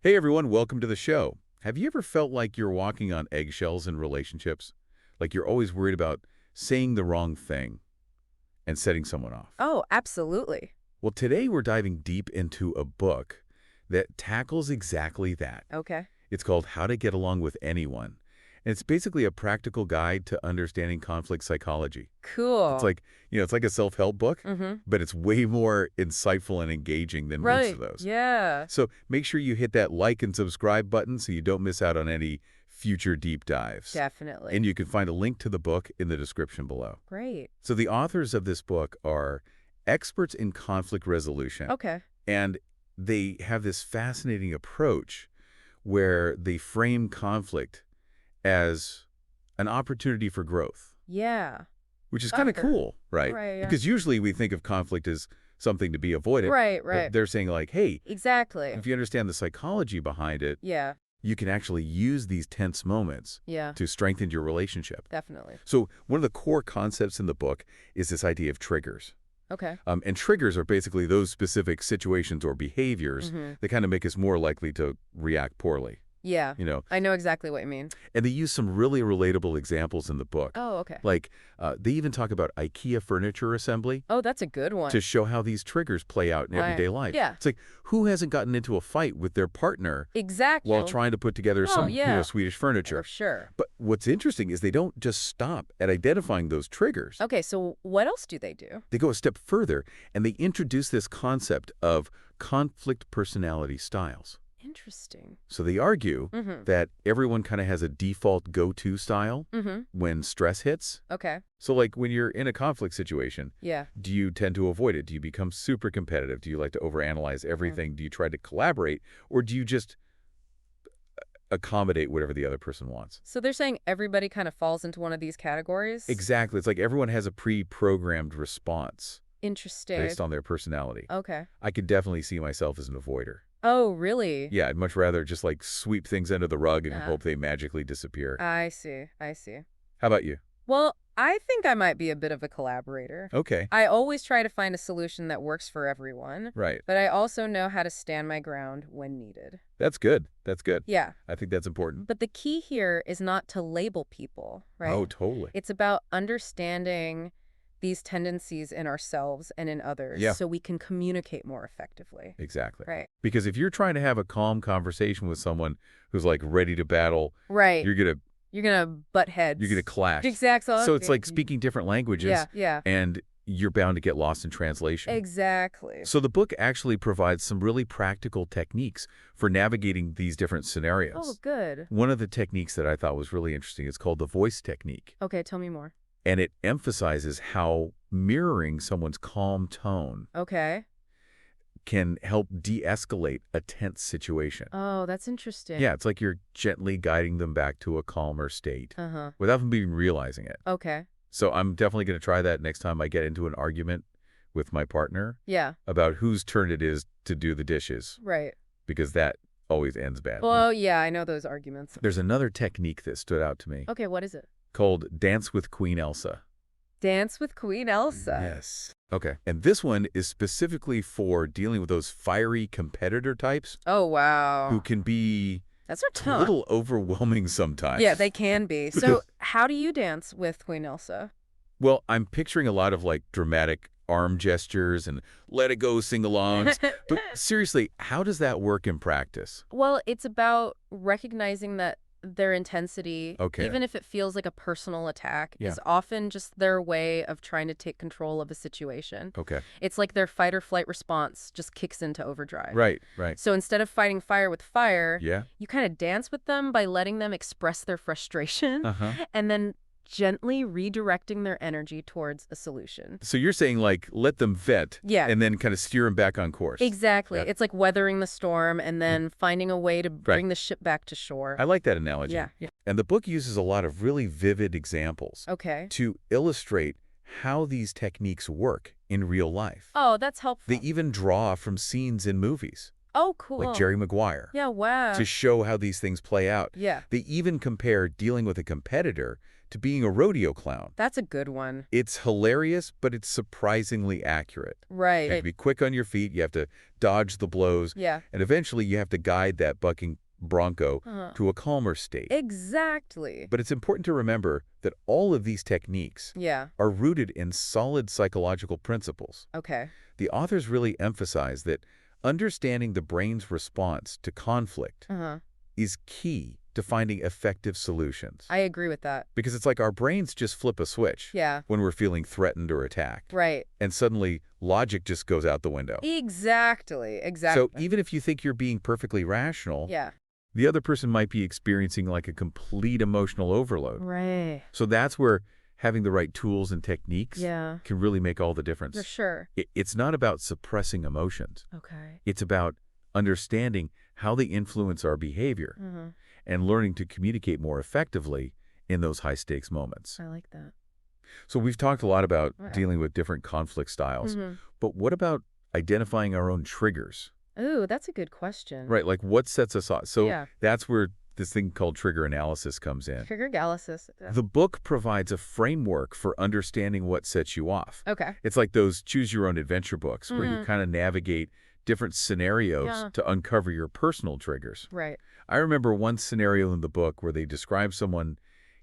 Hey everyone, welcome to the show. Have you ever felt like you're walking on eggshells in relationships? Like you're always worried about saying the wrong thing and setting someone off? Oh, absolutely. Well, today we're diving deep into a book that tackles exactly that. Okay. It's called How to Get Along with Anyone. And it's basically a practical guide to understanding conflict psychology. It's Cool. like, it's like a self-help book, Mm-hmm. but it's way more insightful and engaging than most of Right. those. Yeah. So make sure you hit that like and subscribe button so you don't miss out on any future deep dives. Definitely. And you can find a link to the book in the description below. Great. So the authors of this book are experts in conflict resolution. Okay. And they have this fascinating approach where they frame conflict as an opportunity for growth, Yeah. which is kind of cool, right? Right, yeah. Because usually we think of conflict as something to be avoided. Right, But right. they're saying like, hey, Exactly. if you understand the psychology behind it, Yeah. you can actually use these tense moments Yeah. to strengthen your relationship. Definitely. So one of the core concepts in the book is this idea of triggers. Okay. And triggers are basically those specific situations or behaviors Mm-hmm. that kind of make us more likely to react poorly, Yeah. you know. I know exactly what you mean. And they use some really relatable examples in the book. Oh, okay. Like, they even talk about IKEA furniture assembly Oh, that's a good one. to show how these triggers play out in Right. everyday life. Yeah. It's like, who hasn't gotten into a fight with their partner Exactly. while trying to put together Oh, some yeah. Swedish furniture? For sure. But what's interesting is they don't just stop at identifying those triggers. Okay, so what else do they do? They go a step further, and they introduce this concept of conflict personality styles. Interesting. So they argue Mm-hmm. that everyone kind of has a default go-to style Mm-hmm. when stress hits. Okay. So like when you're in a conflict situation, Yeah. do you tend to avoid it? Do you become super competitive? Do you like to overanalyze everything? Do you try to collaborate? Or do you just accommodate whatever the other person wants? So they're saying everybody kind of falls into one of these categories? Exactly. It's like everyone has a pre-programmed response Interesting. based on their personality. Okay. I could definitely see myself as an avoider. Oh, really? Yeah, I'd much rather just like sweep things under the rug and Yeah. hope they magically disappear. I see. I see. How about you? Well, I think I might be a bit of a collaborator. Okay. I always try to find a solution that works for everyone, Right. but I also know how to stand my ground when needed. That's good. That's good. Yeah. I think that's important. But the key here is not to label people, right? Oh, totally. It's about understanding these tendencies in ourselves and in others Yeah. so we can communicate more effectively. Exactly. Right. Because if you're trying to have a calm conversation with someone who's like ready to battle, Right. you're gonna You're going to butt heads. clash. Exactly. So it's like speaking different languages, Yeah, yeah. and you're bound to get lost in translation. Exactly. So the book actually provides some really practical techniques for navigating these different scenarios. Oh, good. One of the techniques that I thought was really interesting is called the voice technique. Okay, tell me more. And it emphasizes how mirroring someone's calm tone Okay. can help de-escalate a tense situation. Oh, that's interesting. Yeah, it's like you're gently guiding them back to a calmer state Uh-huh. without them even realizing it. Okay. So I'm definitely going to try that next time I get into an argument with my partner Yeah. about whose turn it is to do the dishes, Right. because that always ends badly. Well, yeah, I know those arguments. There's another technique that stood out to me Okay, what is it? called Dance with Queen Elsa. Dance with Queen Elsa. Yes. Okay. And this one is specifically for dealing with those fiery competitor types Oh, wow. who can be That's a a ton. little overwhelming sometimes. Yeah, they can be. So how do you dance with Queen Elsa? Well, I'm picturing a lot of like dramatic arm gestures and let it go sing-alongs. But seriously, how does that work in practice? Well, it's about recognizing that their intensity, Okay. even if it feels like a personal attack, Yeah. is often just their way of trying to take control of a situation. Okay. It's like their fight or flight response just kicks into overdrive. Right, right. So instead of fighting fire with fire, Yeah. you kind of dance with them by letting them express their frustration Uh-huh. and then gently redirecting their energy towards a solution. So you're saying like let them vet Yeah. and then kind of steer them back on course. Exactly. Yeah. It's like weathering the storm and then finding a way to bring the ship back to shore. I like that analogy. Yeah. And the book uses a lot of really vivid examples Okay. to illustrate how these techniques work in real life. Oh, that's helpful. They even draw from scenes in movies, Oh, cool. like Jerry Maguire, Yeah, wow. to show how these things play out. Yeah. They even compare dealing with a competitor to being a rodeo clown. That's a good one. It's hilarious, but it's surprisingly accurate. You have to Right. be quick on your feet, you have to dodge the blows, Yeah. and eventually you have to guide that bucking bronco Uh-huh. to a calmer state. Exactly. But it's important to remember that all of these techniques Yeah. are rooted in solid psychological principles. Okay. The authors really emphasize that understanding the brain's response to conflict Uh-huh. is key to finding effective solutions. I agree with that. Because it's like our brains just flip a switch Yeah. when we're feeling threatened or attacked. Right. And suddenly, logic just goes out the window. Exactly. Exactly. So even if you think you're being perfectly rational, Yeah. the other person might be experiencing like a complete emotional overload. Right. So that's where having the right tools and techniques Yeah. can really make all the difference. For sure. It's not about suppressing emotions. Okay. It's about understanding how they influence our behavior Mm-hmm. and learning to communicate more effectively in those high-stakes moments. I like that. So we've talked a lot about Right. dealing with different conflict styles, Mm-hmm. but what about identifying our own triggers? Ooh, that's a good question. Right, like what sets us off? So Yeah. that's where this thing called trigger analysis comes in. Trigger analysis. The book provides a framework for understanding what sets you off. Okay. It's like those choose-your-own-adventure books where you Mhm. kind of navigate different scenarios Yeah. to uncover your personal triggers. Right. I remember one scenario in the book where they described someone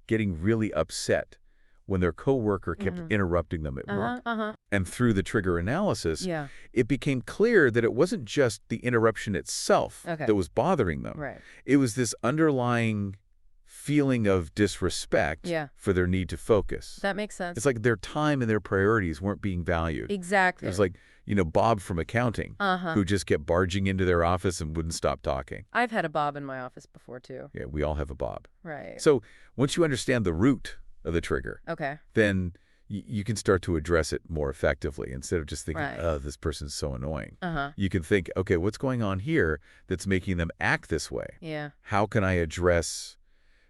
getting really upset when their coworker kept Mhm. interrupting them at work. Uh-huh. And through the trigger analysis, Yeah. it became clear that it wasn't just the interruption itself Okay. that was bothering them. Right. It was this underlying feeling of disrespect Yeah. for their need to focus. That makes sense. It's like their time and their priorities weren't being valued. It Exactly. was like, Bob from accounting, Uh-huh. who just kept barging into their office and wouldn't stop talking. I've had a Bob in my office before too. Yeah, we all have a Bob. Right. So once you understand the root of the trigger, Okay. then you can start to address it more effectively instead of just thinking, Right. oh, this person's so annoying. Uh-huh. You can think, okay, what's going on here that's making them act this way? Yeah. How can I address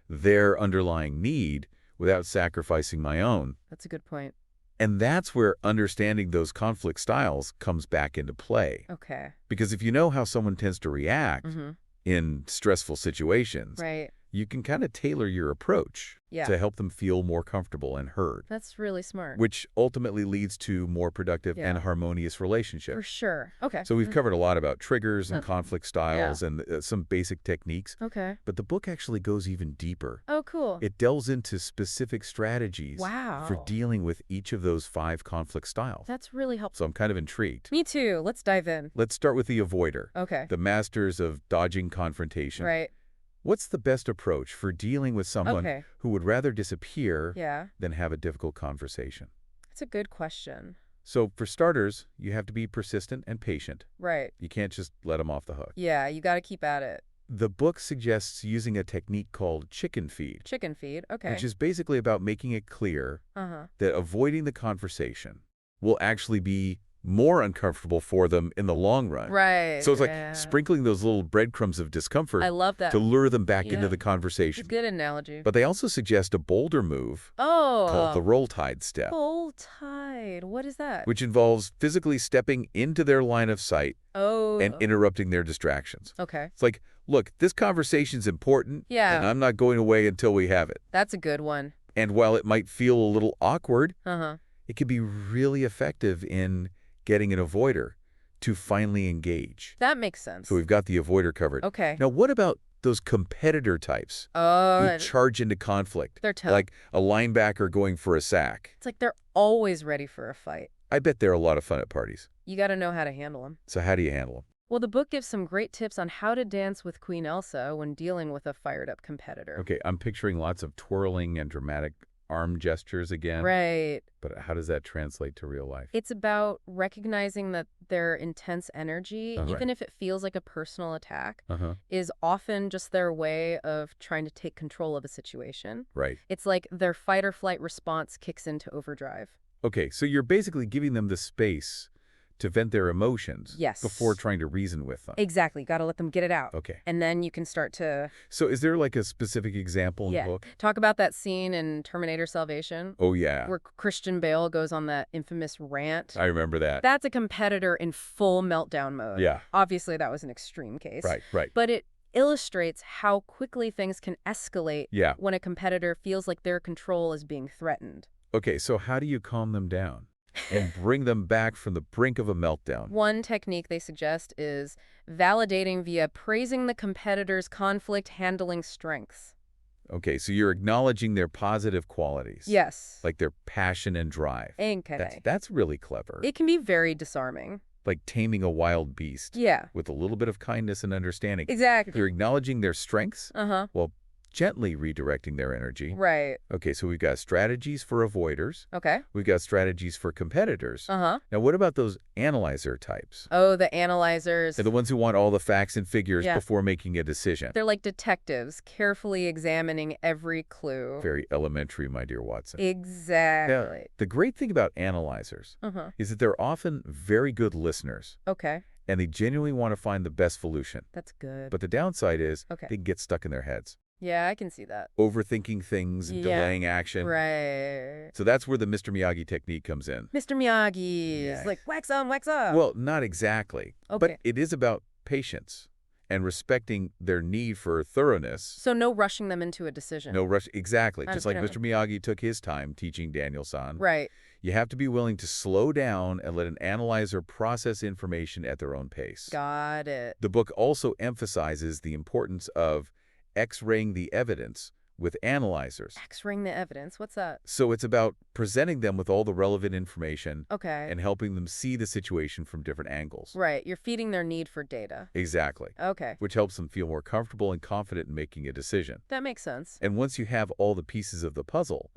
their underlying need without sacrificing my own? That's a good point. And that's where understanding those conflict styles comes back into play. Okay. Because if you know how someone tends to react Mm-hmm. in stressful situations, Right. you can kind of tailor your approach Yeah. to help them feel more comfortable and heard, That's really smart. which ultimately leads to more productive Yeah. and harmonious relationships. For sure. Okay. So we've covered a lot about triggers and Uh, conflict styles and some basic techniques, Okay. but the book actually goes even deeper. Oh, cool. It delves into specific strategies Wow. for dealing with each of those 5 conflict styles. That's really helpful. So I'm kind of intrigued. Me too. Let's dive in. Let's start with the avoider, Okay. the masters of dodging confrontation. Right. What's the best approach for dealing with someone Okay. who would rather disappear Yeah. than have a difficult conversation? That's a good question. So for starters, you have to be persistent and patient. Right. You can't just let them off the hook. Yeah, you got to keep at it. The book suggests using a technique called chicken feed, Chicken feed. Okay. which is basically about making it clear Uh-huh. that avoiding the conversation will actually be more uncomfortable for them in the long run. Right. So it's like yeah. sprinkling those little breadcrumbs of discomfort I love that. to lure them back Yeah. into the It's a conversation. good analogy. But they also suggest a bolder move Oh. called the roll tide step, Full tide. What is that? which involves physically stepping into their line of sight Oh. and interrupting their distractions. Okay. It's like, look, this conversation's important, Yeah. and I'm not going away until we have it. That's a good one. And while it might feel a little awkward, Uh-huh. it can be really effective in getting an avoider to finally engage. That makes sense. So we've got the avoider covered. Okay. Now, what about those competitor types Oh, who charge into conflict? they're tough. Like a linebacker going for a sack. It's like they're always ready for a fight. I bet they're a lot of fun at parties. You got to know how to handle them. So how do you handle them? Well, the book gives some great tips on how to dance with Queen Elsa when dealing with a fired-up competitor. Okay, I'm picturing lots of twirling and dramatic arm gestures again. Right. But how does that translate to real life? It's about recognizing that their intense energy, Right. even if it feels like a personal attack, Uh-huh. is often just their way of trying to take control of a situation. Right. It's like their fight or flight response kicks into overdrive. Okay, so you're basically giving them the space to vent their emotions Yes. before trying to reason with them. Exactly. Got to let them get it out. Okay. And then you can start to, So is there like a specific example in yeah, the book? talk about that scene in Terminator Salvation Oh, yeah. where Christian Bale goes on that infamous rant. I remember that. That's a competitor in full meltdown mode. Yeah. Obviously, that was an extreme case. Right, right. But illustrates how quickly things can escalate Yeah. when a competitor feels like their control is being threatened. Okay, so how do you calm them down and bring them back from the brink of a meltdown? One technique they suggest is validating via praising the competitor's conflict handling strengths. Okay, so you're acknowledging their positive qualities, Yes. like their passion and drive. Okay. That's really clever. It can be very disarming. Like taming a wild beast. Yeah. With a little bit of kindness and understanding. Exactly. You're acknowledging their strengths while gently redirecting their energy. Right. Okay, so we've got strategies for avoiders. Okay. We've got strategies for competitors. Now, what about those analyzer types? Oh, the analyzers. They're the ones who want all the facts and figures Yeah. before making a decision. They're like detectives, carefully examining every clue. Very elementary, my dear Watson. Exactly. Now, the great thing about analyzers is that they're often very good listeners, Okay. and they genuinely want to find the best solution. That's good. But the downside is Okay. they can get stuck in their heads, Yeah, I can see that. overthinking things, Yeah. delaying action. Right. So that's where the Mr. Miyagi technique comes in. Mr. Miyagi Yeah. is like, wax on, wax off. Well, not exactly. Okay. But it is about patience and respecting their need for thoroughness. So no rushing them into a decision. No rush. Exactly. Just like Understand. Mr. Miyagi took his time teaching Daniel-san. Right. You have to be willing to slow down and let an analyzer process information at their own pace. Got it. The book also emphasizes the importance of X-raying the evidence with analyzers. X-raying the evidence. What's that? So it's about presenting them with all the relevant information Okay. and helping them see the situation from different angles. Right. You're feeding their need for data. Exactly. Okay. Which helps them feel more comfortable and confident in making a decision. That makes sense. And once you have all the pieces of the puzzle,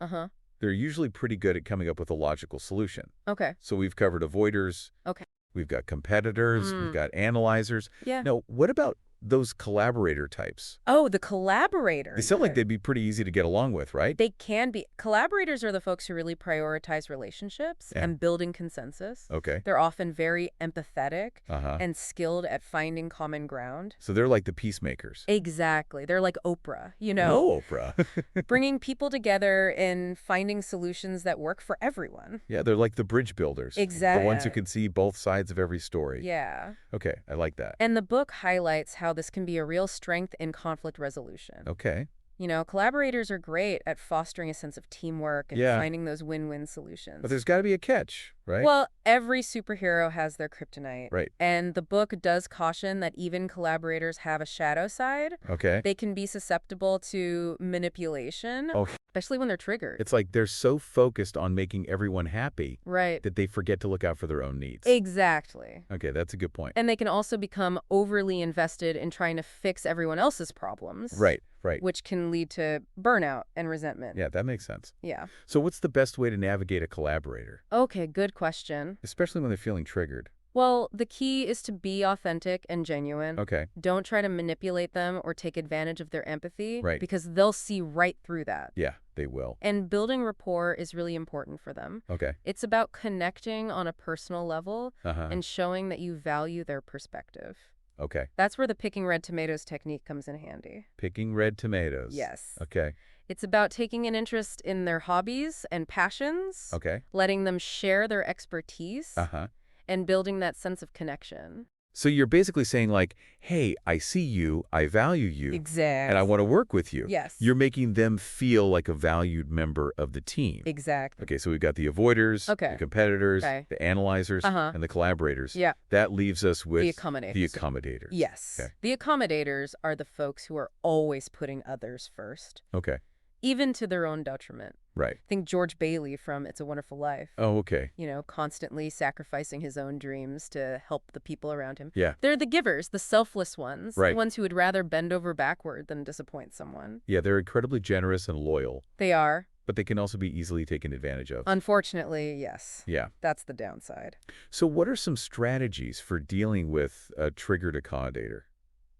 they're usually pretty good at coming up with a logical solution. Okay. So we've covered avoiders. Okay. We've got competitors. We've got analyzers. Yeah. Now, what about those collaborator types? Oh, the collaborators. They sound like they'd be pretty easy to get along with, right? They can be. Collaborators are the folks who really prioritize relationships and building consensus. Okay. They're often very empathetic Uh-huh. and skilled at finding common ground. So they're like the peacemakers. Exactly. They're like Oprah, No, Oprah. bringing people together and finding solutions that work for everyone. Yeah, they're like the bridge builders. The ones who Exactly. can see both sides of every story. Yeah. Okay, I like that. And the book highlights how this can be a real strength in conflict resolution. Okay. You know, collaborators are great at fostering a sense of teamwork and Yeah. finding those win-win solutions. But there's got to be a catch, right? Well, every superhero has their kryptonite. Right. And the book does caution that even collaborators have a shadow side. Okay. They can be susceptible to manipulation, Oh, especially when they're triggered. it's like they're so focused on making everyone happy Right. that they forget to look out for their own needs. Exactly. Okay, that's a good point. And they can also become overly invested in trying to fix everyone else's problems. Right, right. Which can lead to burnout and resentment. Yeah, that makes sense. Yeah. So what's the best way to navigate a collaborator, Okay, good question. especially when they're feeling triggered? Well, the key is to be authentic and genuine. Okay, Don't try to manipulate them or take advantage of their empathy. Right. Because they'll see right through that. yeah, they will. And building rapport is really important for them. Okay, It's about connecting on a personal level uh-huh, and showing that you value their perspective. okay. That's where the picking red tomatoes technique comes in handy. Picking red tomatoes. Yes. Okay, It's about taking an interest in their hobbies and passions, okay, letting them share their expertise, uh-huh. and building that sense of connection. So you're basically saying like, hey, I see you, I value you, Exactly. and I want to work with you. Yes. You're making them feel like a valued member of the team. Exactly. Okay, so we've got the avoiders, Okay. the competitors, Okay. the analyzers, Uh-huh. and the collaborators. Yeah. That leaves us with The accommodators. the accommodators. Yes. Okay. The accommodators are the folks who are always putting others first, Okay, even to their own detriment. right. Think George Bailey from It's a Wonderful Life. Oh, okay. You know, constantly sacrificing his own dreams to help the people around him. Yeah. They're the givers, the selfless ones, Right. the ones who would rather bend over backward than disappoint someone. Yeah, they're incredibly generous and loyal, They are. but they can also be easily taken advantage of. Unfortunately, yes. Yeah. That's the downside. So what are some strategies for dealing with a triggered accommodator?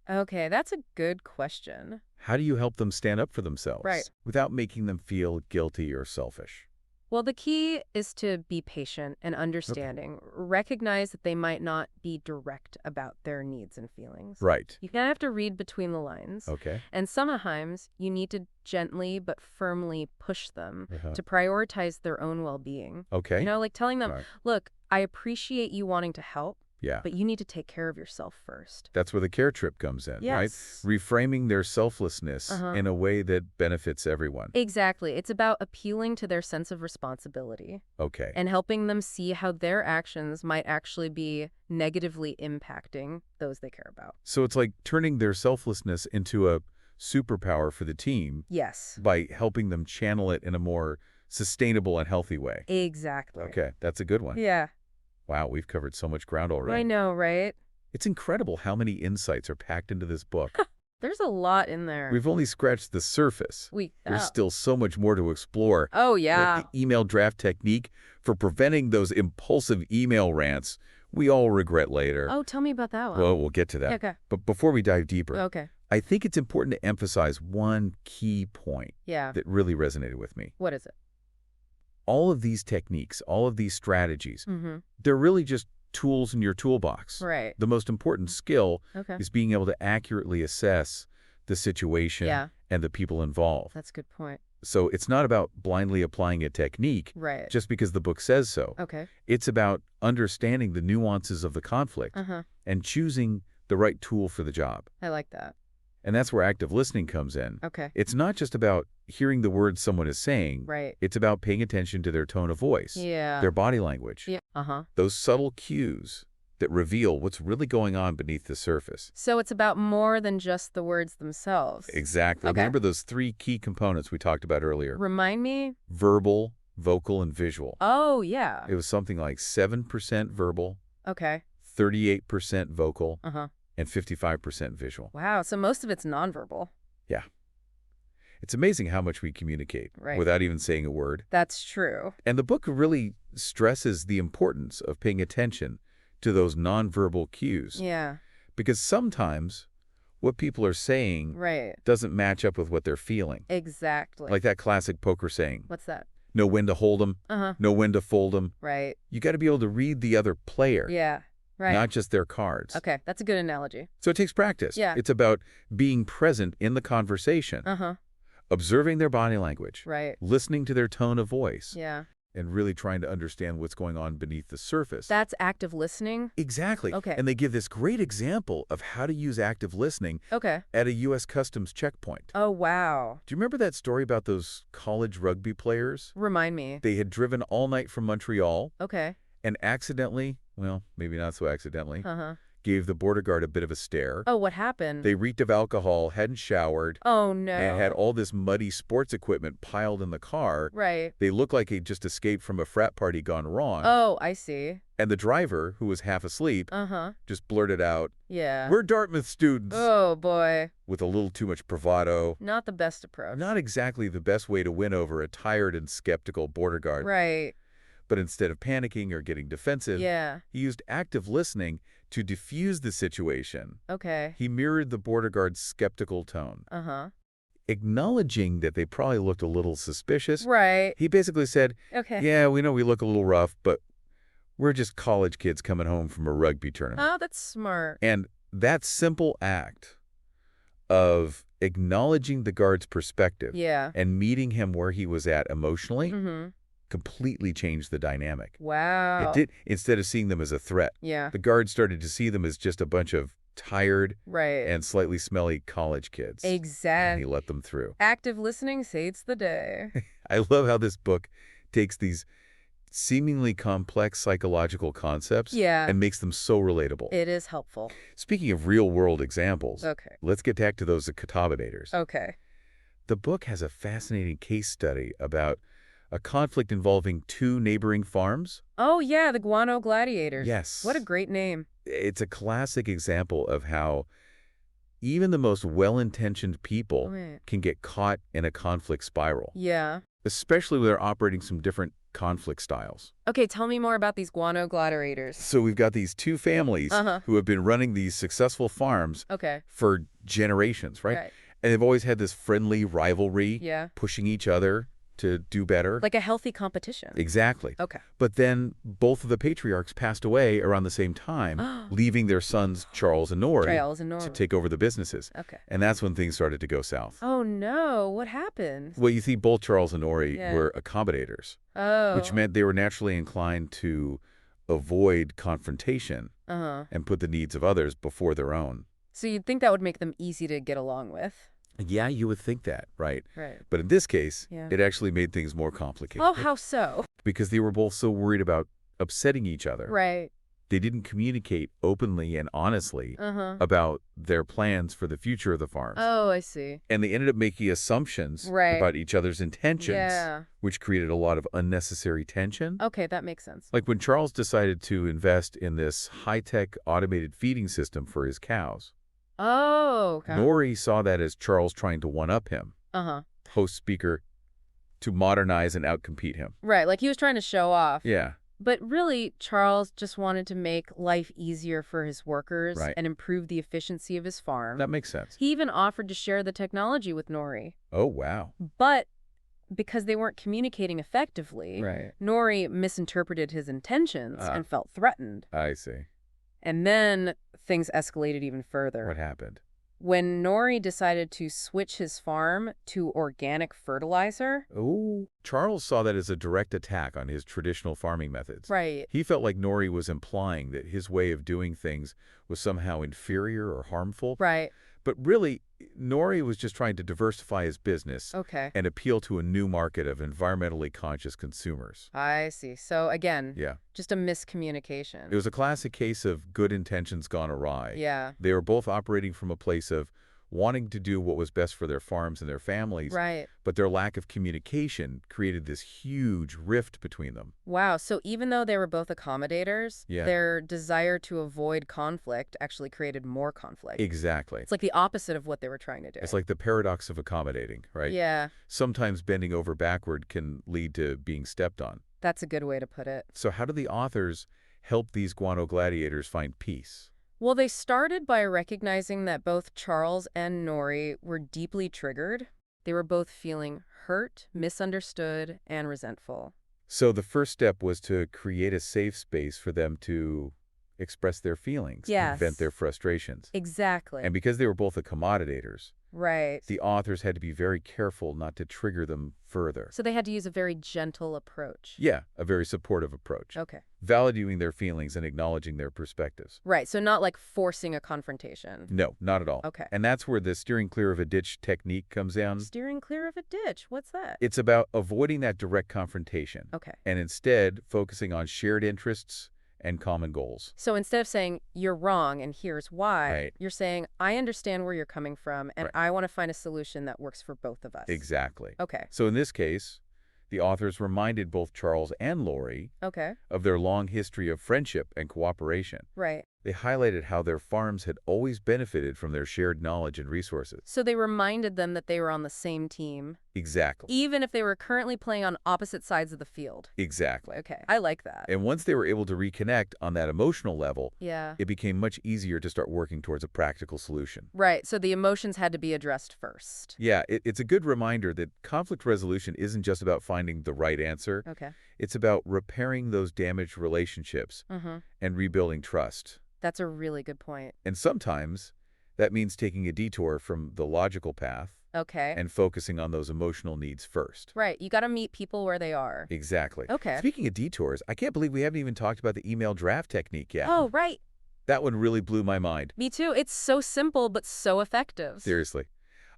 Okay, that's a good question. How do you help them stand up for themselves Right. without making them feel guilty or selfish? Well, the key is to be patient and understanding. Recognize that they might not be direct about their needs and feelings. Right. You kind of have to read between the lines. Okay. And sometimes you need to gently but firmly push them Uh-huh. to prioritize their own well-being. Okay. You know, like telling them, Right. look, I appreciate you wanting to help, Yeah. but you need to take care of yourself first. That's where the care trip comes in, right? Yes. Reframing their selflessness in a way that benefits everyone. Exactly. It's about appealing to their sense of responsibility Okay. and helping them see how their actions might actually be negatively impacting those they care about. So it's like turning their selflessness into a superpower for the team Yes. by helping them channel it in a more sustainable and healthy way. Exactly. Okay, that's a good one. Yeah. Wow, we've covered so much ground I already. know, right? It's incredible how many insights are packed into this book. There's a lot in there. We've only scratched the surface. There's still so much more to explore. Oh, yeah. The email draft technique for preventing those impulsive email rants we all regret later. Oh, tell me about that one. Well, we'll get to that. Okay. But before we dive deeper, Okay. I think it's important to emphasize one key point Yeah. that really resonated with me. What is it? All of these techniques, all of these strategies, Mm-hmm. they're really just tools in your toolbox. Right. The most important skill Okay. is being able to accurately assess the situation Yeah. and the people involved. That's a good point. So it's not about blindly applying a technique Right. just because the book says so. Okay. It's about understanding the nuances of the conflict Uh-huh. and choosing the right tool for the job. I like that. And that's where active listening comes in. Okay. It's not just about hearing the words someone is saying. Right. It's about paying attention to their tone of voice, Yeah. their body language, Yeah. Uh-huh. those subtle cues that reveal what's really going on beneath the surface. So it's about more than just the words themselves. Exactly. Okay. Remember those three key components we talked about earlier? Remind me? Verbal, vocal, and visual. Oh, yeah. It was something like 7% verbal, Okay. 38% vocal, Uh-huh. and 55% visual. Wow. So most of it's nonverbal. Yeah. It's amazing how much we communicate Right. without even saying a word. That's true. And the book really stresses the importance of paying attention to those nonverbal cues. Yeah. Because sometimes what people are saying Right. doesn't match up with what they're feeling. Exactly. Like that classic poker saying, What's that? know when to hold 'em, Uh-huh. know when to fold 'em. Right. You got to be able to read the other player, Yeah. Right. not just their cards. Okay. That's a good analogy. So it takes practice. Yeah. It's about being present in the conversation, Uh-huh. observing their body language, Right. listening to their tone of voice, Yeah. and really trying to understand what's going on beneath the surface. That's active listening? Exactly. Okay. And they give this great example of how to use active listening Okay. at a U.S. Customs checkpoint. Oh, wow. Do you remember that story about those college rugby players? Remind me. They had driven all night from Montreal Okay. and accidentally, well, maybe not so accidentally, Uh-huh. gave the border guard a bit of a stare. Oh, what happened? They reeked of alcohol, hadn't showered, Oh, no. and had all this muddy sports equipment piled in the car. Right. They looked like he'd just escaped from a frat party gone wrong. Oh, I see. And the driver, who was half asleep, Uh-huh. just blurted out, Yeah. "We're Dartmouth students," Oh, boy. with a little too much bravado. Not the best approach. Not exactly the best way to win over a tired and skeptical border guard. Right. But instead of panicking or getting defensive, Yeah. he used active listening to diffuse the situation. Okay. He mirrored the border guard's skeptical tone. Uh-huh. Acknowledging that they probably looked a little suspicious, Right. he basically said, Okay. "Yeah, we know we look a little rough, but we're just college kids coming home from a rugby tournament." Oh, that's smart. And that simple act of acknowledging the guard's perspective Yeah. and meeting him where he was at emotionally Mm-hmm. completely changed the dynamic. Wow. It did. Instead of seeing them as a threat, Yeah. the guard started to see them as just a bunch of tired Right. and slightly smelly college kids. And he Exactly. let them through. Active listening saves the day. I love how this book takes these seemingly complex psychological concepts Yeah. and makes them so relatable. It is helpful. Speaking of real-world examples, Okay. let's get back to those Accommodators. Okay. The book has a fascinating case study about a conflict involving two neighboring farms. Oh, yeah, the Guano Gladiators. Yes. What a great name. It's a classic example of how even the most well-intentioned people Right. can get caught in a conflict spiral, Yeah. especially when they're operating some different conflict styles. Okay, tell me more about these Guano Gladiators. So we've got these two families Uh-huh. who have been running these successful farms Okay. for generations, right? Right. And they've always had this friendly rivalry, Yeah. pushing each other to do better. Like a healthy competition. Exactly. Okay. But then both of the patriarchs passed away around the same time, leaving their sons, Charles and Nori, Trails and to Norman. take over the businesses. Okay. And that's when things started to go south. Oh, no. What happened? Well, you see, both Charles and Nori Yeah. were accommodators, Oh. which meant they were naturally inclined to avoid confrontation Uh-huh. and put the needs of others before their own. So you'd think that would make them easy to get along with. Yeah, you would think that, right? Right. But in this case, Yeah. it actually made things more complicated. Oh, how so? Because they were both so worried about upsetting each other. Right. They didn't communicate openly and honestly Uh-huh. about their plans for the future of the farms. Oh, I see. And they ended up making assumptions Right. about each other's intentions, Yeah. which created a lot of unnecessary tension. Okay, that makes sense. Like when Charles decided to invest in this high-tech automated feeding system for his cows. Oh, okay. Nori saw that as Charles trying to one-up him, Uh-huh. host speaker, to modernize and outcompete him. Right, like he was trying to show off. Yeah, But really, Charles just wanted to make life easier for his workers Right. and improve the efficiency of his farm. that makes sense. He even offered to share the technology with Nori. Oh, wow. But because they weren't communicating effectively, Right. Nori misinterpreted his intentions Ah. and felt threatened. I see. And then things escalated even further. What happened? When Nori decided to switch his farm to organic fertilizer. Oh, Charles saw that as a direct attack on his traditional farming methods. Right. He felt like Nori was implying that his way of doing things was somehow inferior or harmful. Right. But really, Nori was just trying to diversify his business Okay. and appeal to a new market of environmentally conscious consumers. I see. So again, Yeah. just a miscommunication. It was a classic case of good intentions gone awry. Yeah. They were both operating from a place of wanting to do what was best for their farms and their families, Right. but their lack of communication created this huge rift between them. Wow. So even though they were both accommodators, Yeah. their desire to avoid conflict actually created more conflict. Exactly. It's like the opposite of what they were trying to do. It's like the paradox of accommodating, right? Yeah, Sometimes bending over backward can lead to being stepped on. that's a good way to put it. So how do the authors help these guano gladiators find peace? Well, they started by recognizing that both Charles and Nori were deeply triggered. They were both feeling hurt, misunderstood, and resentful. So the first step was to create a safe space for them to express their feelings and Yes. vent their frustrations. Exactly. And because they were both accommodators, Right. the authors had to be very careful not to trigger them further. So they had to use a very gentle approach. Yeah, a very supportive approach. Okay. Valuing their feelings and acknowledging their perspectives. Right. So not like forcing a confrontation. No, not at all. Okay. And that's where the steering clear of a ditch technique comes in. Steering clear of a ditch. What's that? It's about avoiding that direct confrontation Okay. and instead focusing on shared interests and common goals. So instead of saying, you're wrong and here's why, Right. you're saying, I understand where you're coming from and Right. I want to find a solution that works for both of us. Exactly. Okay. So in this case, the authors reminded both Charles and Lori Okay. of their long history of friendship and cooperation. Right. They highlighted how their farms had always benefited from their shared knowledge and resources. So they reminded them that they were on the same team, Exactly. even if they were currently playing on opposite sides of the field. Exactly. Okay. I like that. And once they were able to reconnect on that emotional level, Yeah. it became much easier to start working towards a practical solution. Right. So the emotions had to be addressed first. Yeah, it's a good reminder that conflict resolution isn't just about finding the right answer. Okay. It's about repairing those damaged relationships Mm-hmm. and rebuilding trust. That's a really good point. And sometimes that means taking a detour from the logical path Okay. and focusing on those emotional needs first. Right. You got to meet people where they are. Exactly. Okay. Speaking of detours, I can't believe we haven't even talked about the email draft technique yet. Oh, right. That one really blew my mind. Me too. It's so simple, but so effective. Seriously.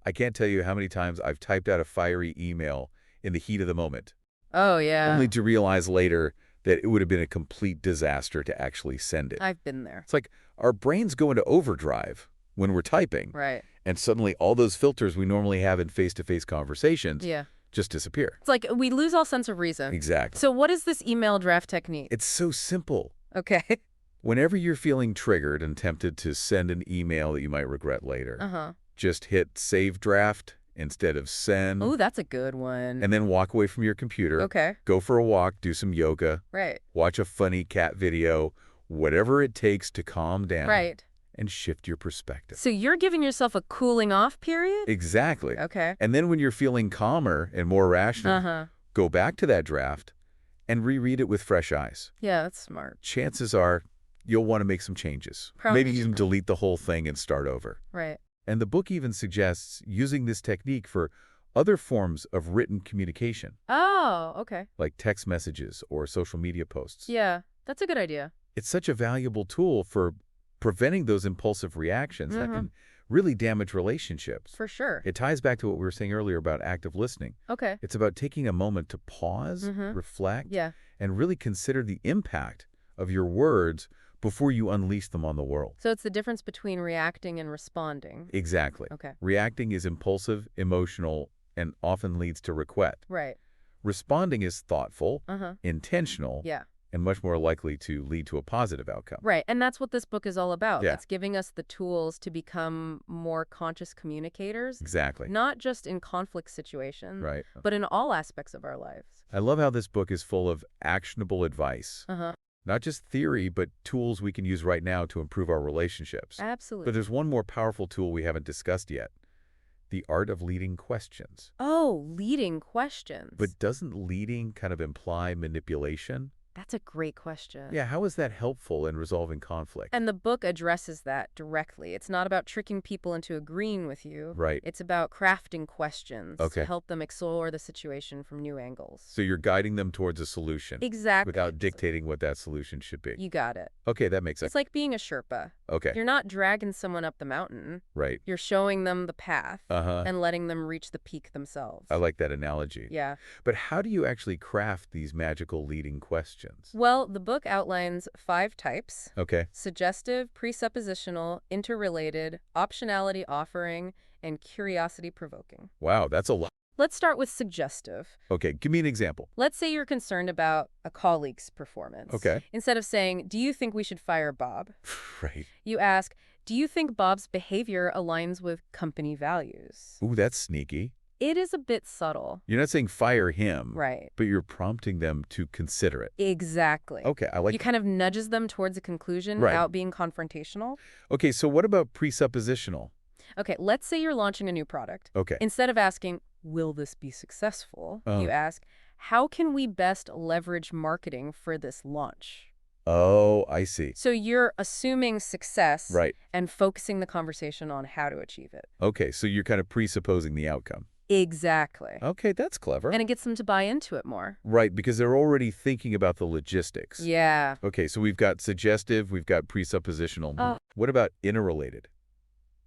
I can't tell you how many times I've typed out a fiery email in the heat of the moment, Oh, yeah. only to realize later that it would have been a complete disaster to actually send it. I've been there. It's like our brains go into overdrive when we're typing, Right. and suddenly all those filters we normally have in face-to-face conversations Yeah. just disappear. It's like we lose all sense of reason. Exactly. So what is this email draft technique? It's so simple. Okay. Whenever you're feeling triggered and tempted to send an email that you might regret later, Uh-huh. just hit save draft instead of send, Oh, that's a good one. and then walk away from your computer. Okay. Go for a walk, do some yoga, Right. watch a funny cat video, whatever it takes to calm down Right. and shift your perspective. So you're giving yourself a cooling off period? Exactly. Okay. And then when you're feeling calmer and more rational, Uh-huh. go back to that draft and reread it with fresh eyes. Yeah, that's smart. Chances are you'll want to make some changes. Probably. Maybe even delete the whole thing and start over. Right. And the book even suggests using this technique for other forms of written communication, Oh, okay. like text messages or social media posts. Yeah. That's a good idea. It's such a valuable tool for preventing those impulsive reactions that Mm-hmm. can really damage relationships. For sure. It ties back to what we were saying earlier about active listening. Okay. It's about taking a moment to pause, Mm-hmm. reflect, Yeah. and really consider the impact of your words before you unleash them on the world. So it's the difference between reacting and responding. Exactly. Okay. Reacting is impulsive, emotional, and often leads to regret. Right. Responding is thoughtful, Uh-huh. intentional, Yeah. and much more likely to lead to a positive outcome. Right. And that's what this book is all about. Yeah. It's giving us the tools to become more conscious communicators, Exactly. not just in conflict situations, Right. but in all aspects of our lives. I love how this book is full of actionable advice. Uh-huh. Not just theory, but tools we can use right now to improve our relationships. Absolutely. But there's one more powerful tool we haven't discussed yet. The art of leading questions. Oh, leading questions. But doesn't leading kind of imply manipulation? That's a great question. Yeah, how is that helpful in resolving conflict? And the book addresses that directly. It's not about tricking people into agreeing with you. Right. It's about crafting questions Okay. to help them explore the situation from new angles. So you're guiding them towards a solution. Exactly. Without dictating what that solution should be. You got it. Okay, that makes sense. It's like being a Sherpa. Okay, You're not dragging someone up the mountain. right. You're showing them the path Uh-huh. and letting them reach the peak themselves. I like that analogy. Yeah. But how do you actually craft these magical leading questions? Well, the book outlines 5 types: Okay. suggestive, presuppositional, interrelated, optionality offering, and curiosity provoking. Wow, that's a lot. Let's start with suggestive. Okay, give me an example. Let's say you're concerned about a colleague's performance. Okay. Instead of saying, "Do you think we should fire Bob?" Right. you ask, "Do you think Bob's behavior aligns with company values?" Ooh, that's sneaky. It is a bit subtle. You're not saying fire him, Right. but you're prompting them to consider it. Exactly. Okay, I like You kind of nudges them towards a conclusion Right. without being confrontational. Okay, so what about presuppositional? Okay, let's say you're launching a new product. Okay. Instead of asking, "Will this be successful?" Oh. you ask, "How can we best leverage marketing for this launch?" Oh, I see. So you're assuming success Right. and focusing the conversation on how to achieve it. Okay, so you're kind of presupposing the outcome. Exactly. Okay, that's clever. And it gets them to buy into it more. Right, because they're already thinking about the logistics. Yeah. Okay, so we've got suggestive, we've got presuppositional. Oh. What about interrelated?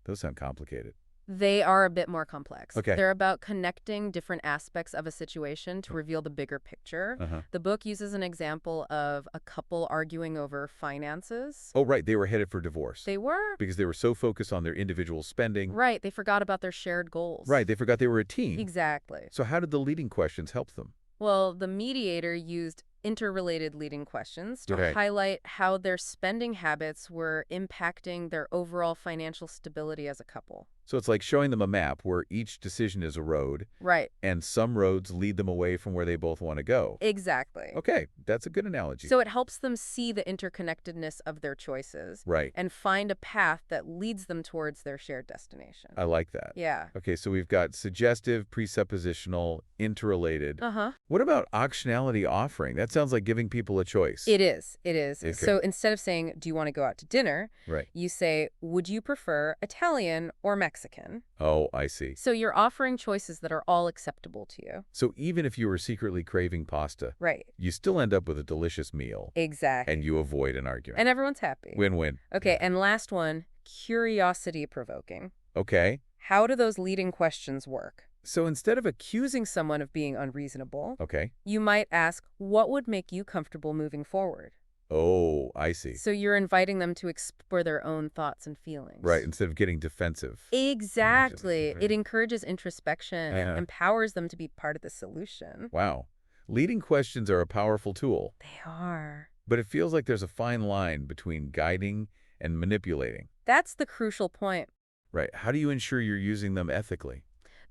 Those sound complicated. They are a bit more complex. Okay. They're about connecting different aspects of a situation to reveal the bigger picture. Uh-huh. The book uses an example of a couple arguing over finances. Oh, right, they were headed for divorce. They were? Because they were so focused on their individual spending. Right. They forgot about their shared goals. Right, they forgot they were a team. Exactly. So how did the leading questions help them? Well, the mediator used interrelated leading questions to Right. highlight how their spending habits were impacting their overall financial stability as a couple. So it's like showing them a map where each decision is a road, Right. and some roads lead them away from where they both want to go. Exactly. Okay, that's a good analogy. So it helps them see the interconnectedness of their choices Right, and find a path that leads them towards their shared destination. I like that. Yeah. Okay, so we've got suggestive, presuppositional, interrelated. Uh-huh. What about optionality offering? That sounds like giving people a choice. It is. It is. Okay. So instead of saying, "Do you want to go out to dinner?" Right. you say, "Would you prefer Italian or Mexican?" Oh, I see. So you're offering choices that are all acceptable to you. So even if you were secretly craving pasta, Right. you still end up with a delicious meal, Exactly. and you avoid an argument. And everyone's happy. Win-win. Okay, and last one, curiosity provoking. Okay. How do those leading questions work? So instead of Accusing someone of being unreasonable, Okay. you might ask, "What would make you comfortable moving forward?" Oh, I see. So you're inviting them to explore their own thoughts and feelings. Right, instead of getting defensive. Exactly. It encourages introspection Yeah. and empowers them to be part of the solution. Wow. Leading questions are a powerful tool, They are. but it feels like there's a fine line between guiding and manipulating. That's the crucial point. Right. How do you ensure you're using them ethically?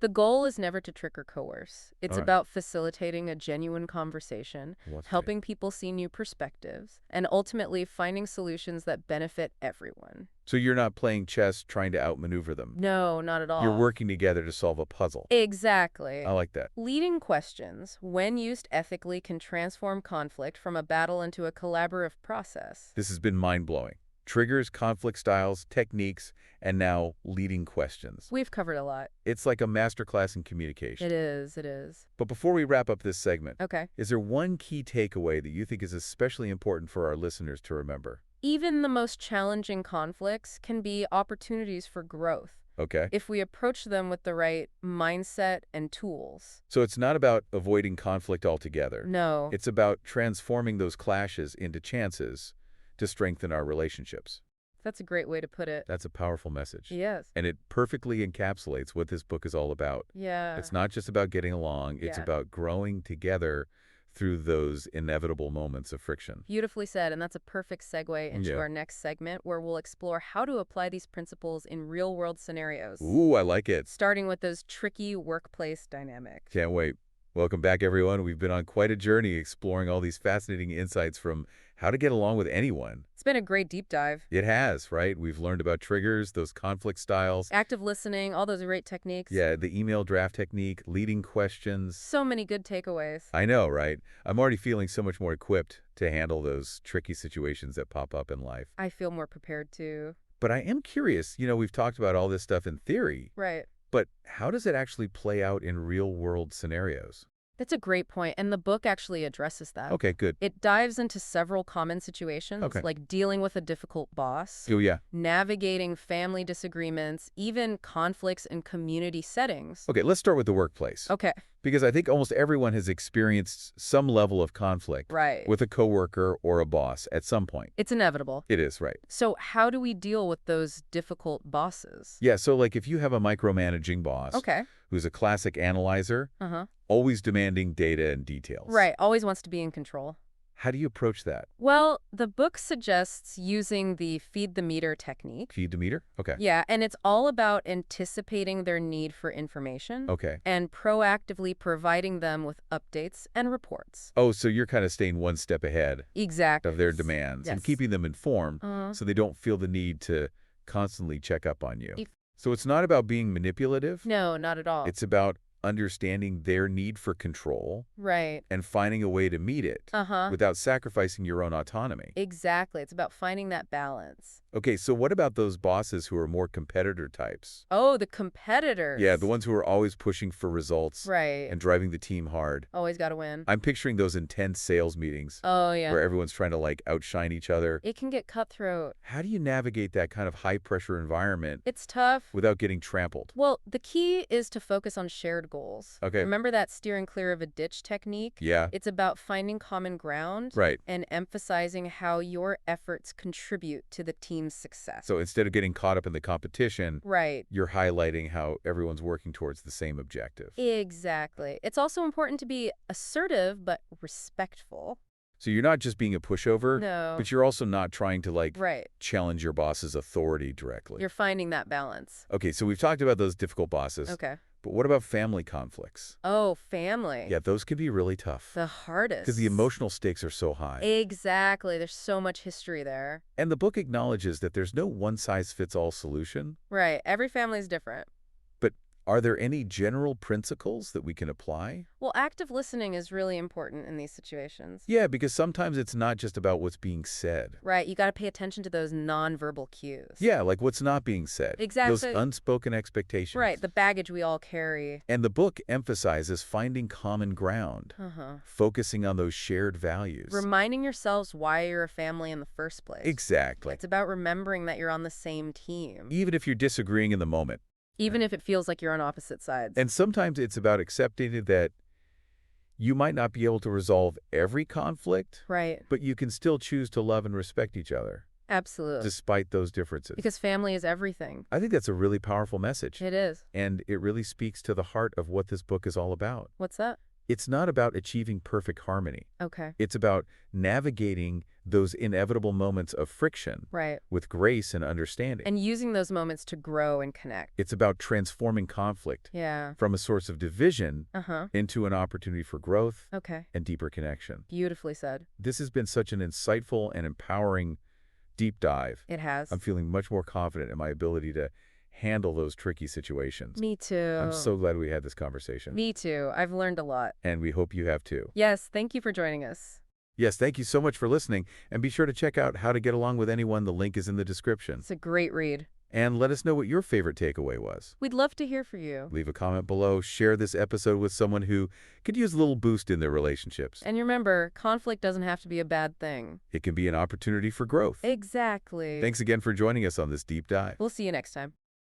The goal is never to trick or coerce. It's All right. about facilitating a genuine conversation, What's helping people see new perspectives, and ultimately finding solutions that benefit everyone. So you're not playing chess trying to outmaneuver them. No, not at all. You're working together to solve a puzzle. Exactly. I like that. Leading questions, when used ethically, can transform conflict from a battle into a collaborative process. This has been mind-blowing. triggers, conflict styles, techniques, and now leading questions. We've covered a lot. It's like a masterclass in communication. It is, it is. But before we wrap up this segment, Okay. is there one key takeaway that you think is especially important for our listeners to remember? Even the most challenging conflicts can be opportunities for growth Okay. if we approach them with the right mindset and tools. So it's not about avoiding conflict altogether. No. It's about transforming those clashes into chances to strengthen our relationships. That's a great way to put it. That's a powerful message. Yes. And it perfectly encapsulates what this book is all about. Yeah. It's not just about getting along. It's Yeah. about growing together through those inevitable moments of friction. Beautifully said, and that's a perfect segue into Yeah. our next segment where we'll explore how to apply these principles in real-world scenarios. Ooh, I like it. Starting with those tricky workplace dynamics. Can't wait. Welcome back, everyone. We've been on quite a journey exploring all these fascinating insights from how to get along with anyone. It's been a great deep dive. It has, right? We've learned about triggers, those conflict styles. Active listening, all those great techniques. Yeah, the email draft technique, leading questions. So many good takeaways. I know, right? I'm already feeling so much more equipped to handle those tricky situations that pop up in life. I feel more prepared too. But I am curious, we've talked about all this stuff in theory, Right. but how does it actually play out in real-world scenarios? That's a great point, and the book actually addresses that. Okay, good. It dives into several common situations, Okay. like dealing with a difficult boss, Oh, yeah. navigating family disagreements, even conflicts in community settings. Okay, let's start with the workplace. Okay, Because I think almost everyone has experienced some level of conflict right. with a coworker or a boss at some point. It's inevitable. It is, right. So how do we deal with those difficult bosses? Yeah, so like if you have a micromanaging boss Okay. who's a classic analyzer, Uh-huh. always demanding data and details. Right, always wants to be in control. How do you approach that? Well, the book suggests using the feed the meter technique. Feed the meter? Okay. Yeah, and it's all about anticipating their need for information Okay. and proactively providing them with updates and reports. Oh, so you're kind of staying one step ahead Exactly. of their demands and Yes. keeping them informed Uh-huh. so they don't feel the need to constantly check up on you. If- So it's not about being manipulative. No, not at all. It's about understanding their need for control Right. and finding a way to meet it Uh-huh. without sacrificing your own autonomy. Exactly. It's about finding that balance. Okay, so what about those bosses who are more competitor types? Oh, the competitors. Yeah, the ones who are always pushing for results Right. and driving the team hard. Always got to win. I'm picturing those intense sales meetings Oh, yeah. where everyone's trying to outshine each other. It can get cutthroat. How do you navigate that kind of high-pressure environment It's tough. without getting trampled? Well, the key is to focus on shared goals. Okay. Remember that steering clear of a ditch technique? Yeah, It's about finding common ground right. and emphasizing how your efforts contribute to the team's success. So instead of getting caught up in the competition, Right. you're highlighting how everyone's working towards the same objective. Exactly. It's also important to be assertive but respectful. So you're not just being a pushover, No. but you're also not trying to Right. challenge your boss's authority directly. You're finding that balance. Okay, so we've talked about those difficult bosses, Okay. but what about family conflicts? Oh, family. Yeah, those can be really tough The hardest. because the emotional stakes are so high. Exactly. There's so much history there. And the book acknowledges that there's no one-size-fits-all solution, Right. Every family is different. but are there any general principles that we can apply? Well, active listening is really important in these situations. Yeah, because sometimes it's not just about what's being said. Right. You got to pay attention to those nonverbal cues. Yeah, like what's not being said. Exactly. Those unspoken expectations. Right. The baggage we all carry. And the book emphasizes finding common ground, Uh-huh. focusing on those shared values. Reminding yourselves why you're a family in the first place. Exactly. It's about remembering that you're on the same team, Even if you're disagreeing in the moment. even if it feels like you're on opposite sides. And sometimes it's about accepting that you might not be able to resolve every conflict, Right. but you can still choose to love and respect each other, Absolutely. despite those differences. Because family is everything. I think that's a really powerful message. It is. And it really speaks to the heart of what this book is all about. What's that? It's not about achieving perfect harmony. Okay. It's about navigating those inevitable moments of friction Right. with grace and understanding. And using those moments to grow and connect. It's about transforming conflict Yeah. from a source of division Uh-huh. into an opportunity for growth Okay. and deeper connection. Beautifully said. This has been such an insightful and empowering deep dive. It has. I'm feeling much more confident in my ability to handle those tricky situations. Me too. I'm so glad we had this conversation. Me too. I've learned a lot. And we hope you have too. Yes, thank you for joining us. Yes, thank you so much for listening, and be sure to check out How to Get Along with Anyone. The link is in the description. It's a great read. And let us know what your favorite takeaway was. We'd love to hear from you. Leave a comment below, share this episode with someone who could use a little boost in their relationships. And remember, conflict doesn't have to be a bad thing. It can be an opportunity for growth. Exactly. Thanks again for joining us on this deep dive. We'll see you next time.